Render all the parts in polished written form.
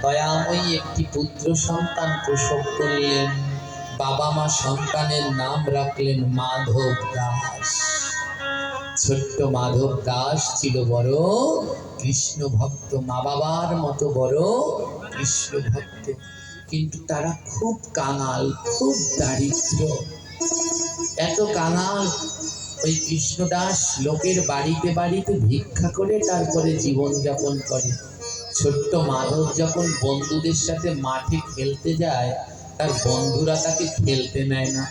দয়াময়ী একটি পুত্র সন্তান প্রসব করলেন। বাবা মা সন্তানের নাম রাখলেন মাধব দাস। ছোট্ট মাধব দাস ছিল বড় কৃষ্ণ ভক্ত, মা বাবার মতো বড় কৃষ্ণ ভক্ত। কিন্তু তারা খুব কাঙাল, খুব দারিদ্র। এত কাঙাল, ওই কৃষ্ণদাস লোকের বাড়িতে বাড়িতে ভিক্ষা করে তারপরে জীবনযাপন করে। ছোট্ট মাধব যখন বন্ধুদের সাথে মাঠে খেলতে যায়, তার বন্ধুরা তাকে খেলতে নেয় না।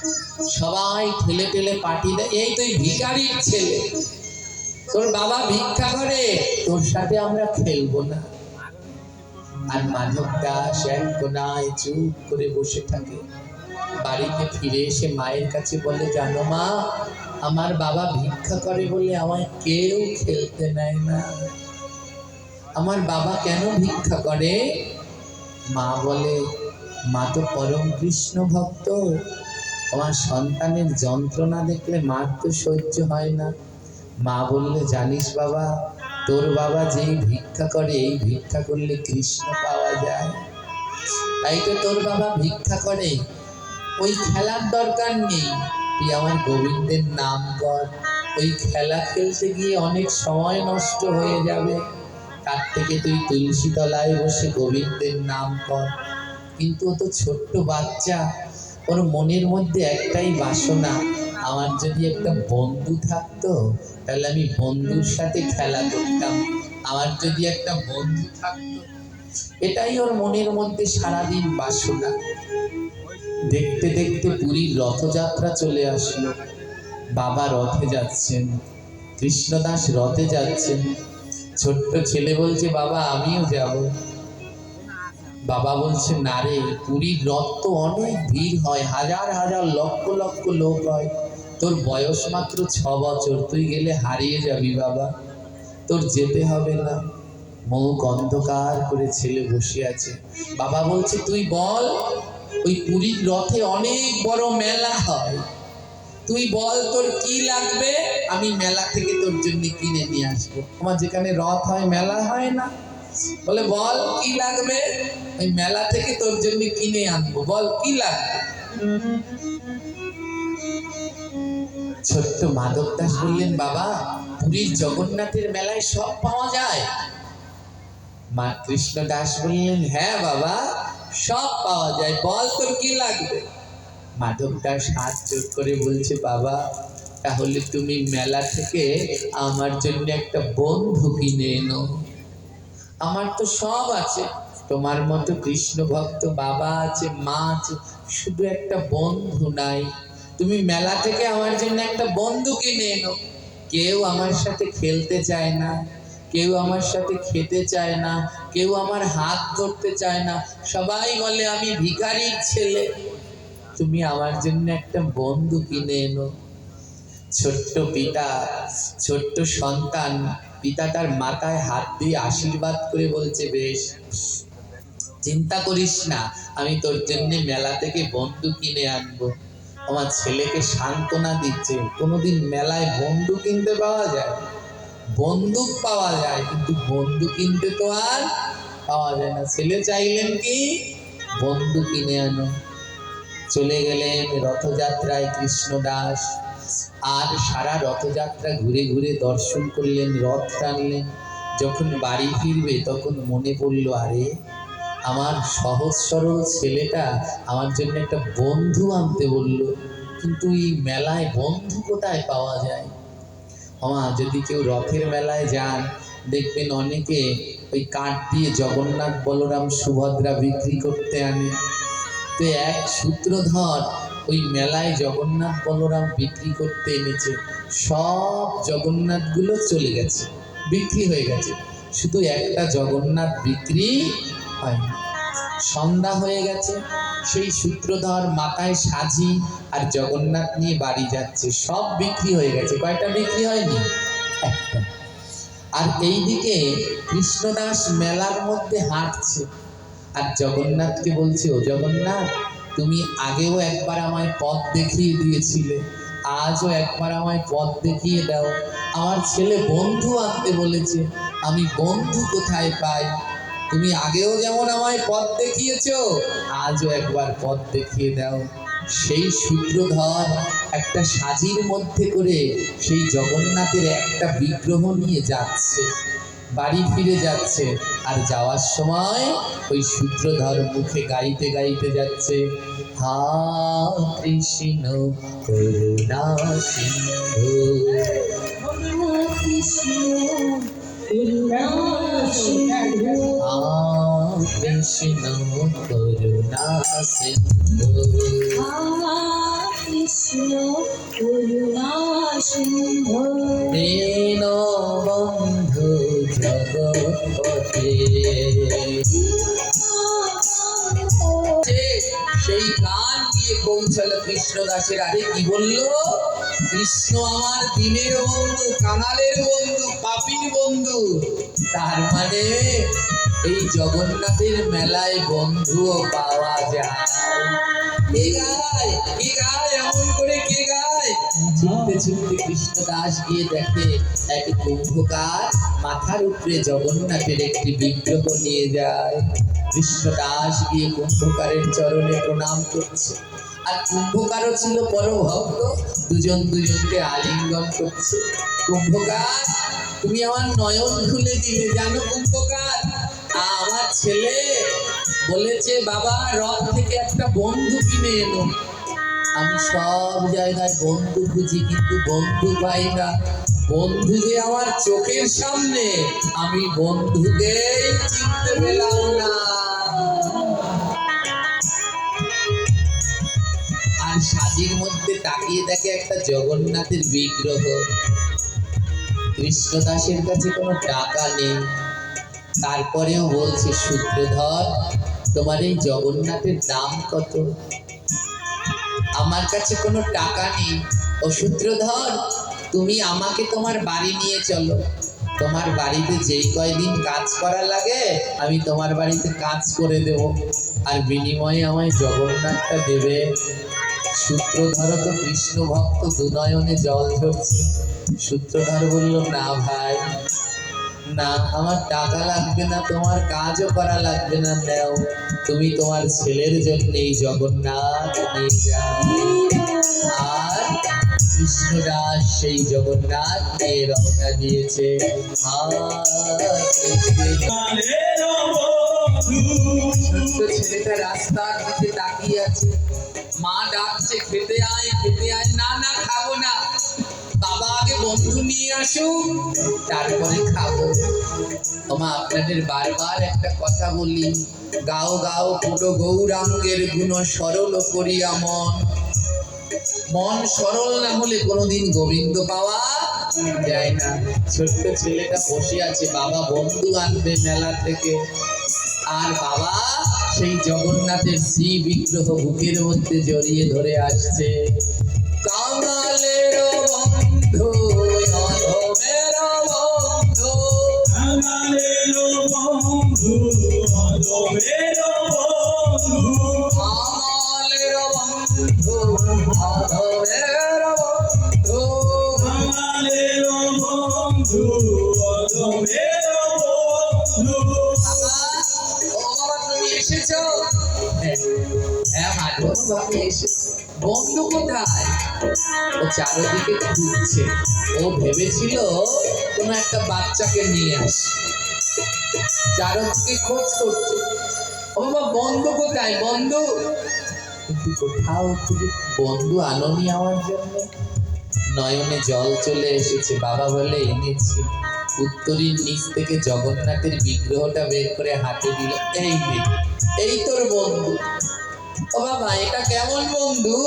সবাই ঠেলে ঠেলে পাঠিয়ে দেয়, এই তুই ভিখারির ছেলে, তোর বাবা ভিক্ষা করে, তোর সাথে আমরা খেলবো না। আর মাধব দাস এক কোনায় চুপ করে বসে থাকে। বাড়িতে ফিরে এসে মায়ের কাছে বলে, জানো মা, আমার বাবা ভিক্ষা করে বলে আমায় কেউ খেলতে নেয় না। আমার বাবা কেন ভিক্ষা করে? মা বলে, মা তো পরম কৃষ্ণ ভক্ত, আমার সন্তানের যন্ত্রণা দেখলে মার তো সহ্য হয় না। মা বললে, জানিস বাবা, তোর বাবা যেই ভিক্ষা করে, এই ভিক্ষা করলে কৃষ্ণ পাওয়া যায়, তাই তো তোর বাবা ভিক্ষা করে। ওই খেলার দরকার নেই, তুই আমার গোবিন্দের নাম কর। ওই খেলা খেলতে গিয়ে অনেক সময় নষ্ট হয়ে যাবে, তার থেকে তুই তুলসী তলায় বসে গোবিন্দের নাম কর। কিন্তু ও তো ছোট্ট বাচ্চা, ওর মনের মধ্যে একটাই বাসনা, আমার যদি একটা বন্ধু থাকতো তাহলে আমি বন্ধুর সাথে খেলা করতাম, আমার যদি একটা বন্ধু থাকতো। এটাই ওর মনের মধ্যে সারাদিন বাসনা। দেখতে দেখতে পুরীর রথযাত্রা চলে আসলো। বাবা রথে যাচ্ছেন, কৃষ্ণদাস রথে যাচ্ছেন। ছোট্ট ছেলে বলছে, বাবা আমিও যাব। বাবা বলছে, না রে, পুরীর রথ তো অনেক ভিড় হয়, হাজার হাজার লক্ষ লক্ষ লোক হয়, তোর বয়স মাত্র 6 বছর, তুই গেলে হারিয়ে যাবি বাবা, তোর যেতে হবে না। মুখ অন্ধকার করে ছেলে বসে আছে। বাবা বলছে, তুই বল, ওই পুরীর রথে অনেক বড় মেলা হয়, তুই বল তোর কি লাগবে, আমি মেলা থেকে তোর জন্য কিনে নিয়ে আসবো। আমার যেখানে রথ হয় মেলা হয় না, বলে বল কি লাগবে, ওই মেলা থেকে তোর জন্য কিনে আনবো, বল কি লাগবে। ছোট্ট মাধব দাস বললেন, বাবা পুরীর জগন্নাথের মেলায় সব পাওয়া যায়। মা কৃষ্ণ দাস বললেন, হ্যাঁ বাবা, সব পাওয়া যায়, বল তোর কি লাগবে। মাধব দাস হাত জোর করে বলছে, বাবা তাহলে তুমি মেলা থেকে আমার জন্য একটা বন্ধু কিনে এনো। আমার তো সব আছে, তোমার মতো কৃষ্ণ ভক্ত বাবা আছে, মা আছে, শুধু একটা বন্ধু নাই। তুমি মেলা থেকে আমার জন্য একটা বন্ধু কিনে এনো। কেউ আমার সাথে খেলতে চায় না, কেউ আমার সাথে খেতে চায় না, কেউ আমার হাত ধরতে চায় না, সবাই বলে আমি ভিখারির ছেলে। তুমি আমার জন্য একটা বন্ধু কিনে এনো। ছোট্ট পিতা, ছোট্ট সন্তান, পিতা তার মাথায় হাত দিয়ে আশীর্বাদ করে বলছে, বেশ, চিন্তা করিস না, আমি তোর জন্য মেলা থেকে বন্ধু কিনে আনবো। আমার ছেলেকে সান্ত্বনা দিচ্ছে, কোনোদিন মেলায় বন্ধু কিনতে পাওয়া যায়? বন্দুক পাওয়া যায়, কিন্তু বন্ধু কিনতে তো আর পাওয়া যায় না। ছেলে চাইলেন কি, বন্ধু কিনে আনো। চলে গেলেন রথযাত্রায় কৃষ্ণদাস, আর সারা রথযাত্রা ঘুরে ঘুরে দর্শন করলেন, রথ টানলেন। যখন বাড়ি ফিরবে তখন মনে পড়ল, আরে আমার সহজ সরল ছেলেটা আমার জন্য একটা বন্ধু আনতে বলল, কিন্তু এই মেলায় বন্ধু কোথায় পাওয়া যায়? যদি কেউ রথের মেলায় যান, দেখবেন অনেকে ওই কাঠ দিয়ে জগন্নাথ বলরাম সুভদ্রা বিক্রি করতে আনে। তো এক সূত্রধর ওই মেলায় জগন্নাথ বলরাম বিক্রি করতে এনেছে, সব জগন্নাথগুলো চলে গেছে, বিক্রি হয়ে গেছে, শুধু একটা জগন্নাথ বিক্রি হয়নি। সন্ধ্যা হয়ে গেছে, সেই সূত্রধর মাথায় সাজি আর জগন্নাথ নিয়ে বাড়ি যাচ্ছে, সব বিক্রি হয়ে গেছে। কয়টা বিক্রি হয়নি? একটা। আর এইদিকে কৃষ্ণদাস মেলার মধ্যে হাঁটছে, আর জগন্নাথকে বলছে, ও জগন্নাথ, তুমি আগেও একবার আমায় পথ দেখিয়ে দিয়েছিলে, আজও একবার আমায় পথ দেখিয়ে দাও। আমার ছেলে বন্ধু আনতে বলেছে, আমি বন্ধু কোথায় পাই? তুমি আগেও যেমন আমায় পথ দেখিয়েছো, আজও একবার পথ দেখিয়ে দাও। সেই সূত্রধর একটা সাজির মধ্যে করে সেই জগন্নাথের একটা বিগ্রহ নিয়ে যাচ্ছে, বাড়ি ফিরে যাচ্ছে। আর যাওয়ার সময় ওই সূত্রধর মুখে গাইতে গাইতে যাচ্ছে, হা কৃষ্ণ করুণা সিন্ধু, কৃষ্ণ করুণা সিন্ধু, কৃষ্ণ করুণা সিন্ধু, কৃষ্ণ করুণা সিন্ধু, দীন বন্ধু জগৎপতে। সেই গান গিয়ে পৌঁছালো কৃষ্ণদাসের। আরে কি বললো? কৃষ্ণ আমার দিনের বন্ধু, কাঙালের বন্ধু, পাপীর বন্ধু। তার মানে এই জগন্নাথের মেলায় বন্ধুও পাওয়া যায়। কে গায়? কে গায়? এমন করে কে গায়? ছুটতে ছুটতে কৃষ্ণদাস গিয়ে দেখে এক কুম্ভকার মাথার উপরে জগন্নাথের একটি বিগ্রহ নিয়ে যায়। কৃষ্ণদাস গিয়ে কুম্ভকারের চরণে প্রণাম করছে। আর কুম্ভকারও ছিল বড় ভক্ত, দুজন দুজনকে আলিঙ্গন করছে। কুম্ভকার, তুমি আমার নয়ন খুলে দিলে। জানো কুম্ভকার, আমার ছেলে বলেছে বাবা রথ থেকে একটা বন্ধু কিনে এলো। আমি সব জায়গায় বন্ধু খুঁজি, কিন্তু বন্ধু পাই না। বন্ধু যে আমার চোখের সামনে, আমি বন্ধুকে চিনতে পেলাম না। আর সাজির মধ্যে তাকিয়ে দেখে একটা জগন্নাথের বিগ্রহ। কৃষ্ণদাসের কাছে কোনো টাকা নেই, তারপরেও বলছে, সূত্রধর তোমার এই জগন্নাথের দাম কত? আমার কাছে কোনো টাকা নেই। ও সূত্রধর, তুমি আমাকে তোমার বাড়ি নিয়ে চলো। তোমার বাড়িতে যেই কয়দিন কাজ করা লাগে আমি তোমার বাড়িতে কাজ করে দেব, আর বিনিময়ে আমায় জগন্নাথটা দেবে। সূত্রধর তো কৃষ্ণ ভক্ত, দুনয়নে জল ঝরছে। সূত্রধর বলল, না ভাই না, আমার টাকা লাগবে না, তোমার কাজও করা লাগবে না, নাও তুমি তোমার ছেলের জন্য এই জগন্নাথ নিয়ে যাও। আর কৃষ্ণদাস সেই জগন্নাথ নিয়ে রওনা দিয়েছে। ছোট্ট ছেলেটা রাস্তার দিকে তাকিয়ে আছে। মা ডাকছে, খেতে আয় খেতে আয়। না না, খাবো না, বাবা আগে বন্ধু নিয়ে আসুক, তারপরে খাবো। মা আপনাদের বারবার একটা কথা বলি, গাও গাও পুরো গৌরাঙ্গের গুণ সরল করিয়া মন। মন সরল না হলে কোনোদিন গোবিন্দ পাওয়া যায় না। ছোট্ট ছেলেটা বসে আছে, বাবা বন্ধু আনবে মেলা থেকে। আর বাবা সেই জগন্নাথের শ্রী বিগ্রহ বুকের মধ্যে জড়িয়ে ধরে আসছে। কাঙালের বন্ধু, অধমের বন্ধু, কাঙালের বন্ধু, অধমের বন্ধু, কাঙালের বন্ধু, অধমের বন্ধু, কাঙালের বন্ধু, অধমের বন্ধু। বাবা, ও বাবা তুমি এসেছো? হ্যাঁ মাধব, আমি এসেছি। বন্ধু কোথায়? ও চারদিকে খুঁজছে। ও ভেবেছিল কোনো একটা বাচ্চাকে নিয়ে আসে, চারদিকে খোঁজ করছে। ও বাবা, বন্ধু কোথায়? বন্ধু কিন্তু কোথাও খুঁজে বন্ধু আনোনি আমার জন্য। নয়নে জল চলে এসেছে। বাবা বলে, এনেছি। উত্তরীর নিচ থেকে জগন্নাথের বিগ্রহটা বের করে হাতে দিল। এই নে, এই তোর বন্ধু। ও বাবা, এটা কেমন বন্ধু?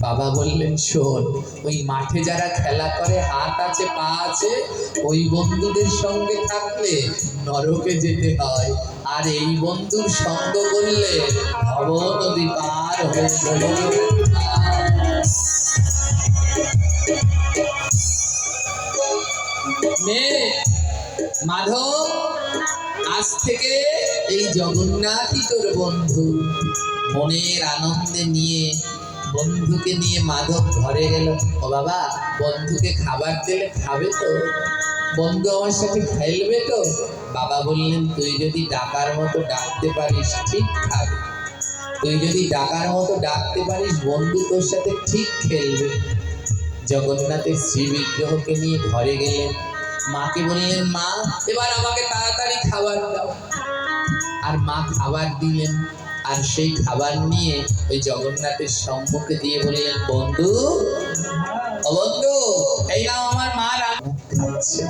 বাবা বললেন, শোন, ওই মাঠে যারা খেলা করে, হাত আছে পা আছে, ওই বন্ধুদের সঙ্গে থাকলে নরকে যেতে হয়, আর এই বন্ধুর সঙ্গ করলে ভব নদী পার হয়ে গেল। মাধব, আজ থেকে এই জগন্নাথই তোর বন্ধু। মনের আনন্দে নিয়ে বন্ধুকে নিয়ে মাধব ঘরে গেল। ও বাবা, বন্ধুকে খাবার দিলে খাবে তো? বন্ধু আমার সাথে খেলবে তো? বাবা বললেন, তুই যদি ডাকার মতো ডাকতে পারিস ঠিক খাবে, তুই যদি ডাকার মতো ডাকতে পারিস বন্ধু তোর সাথে ঠিক খেলবে। জগন্নাথের শ্রী বিগ্রহকে নিয়ে ঘরে গেলেন, মাকে বললেন, মা এবার আমাকে তাড়াতাড়ি খাবার দাও। আর মা খাবার দিলেন, আর সেই খাবার নিয়ে ওই জগন্নাথের সম্মুখে দিয়ে বললেন, বন্ধু ও বন্ধু, এই নাও আমার মা খাচ্ছে।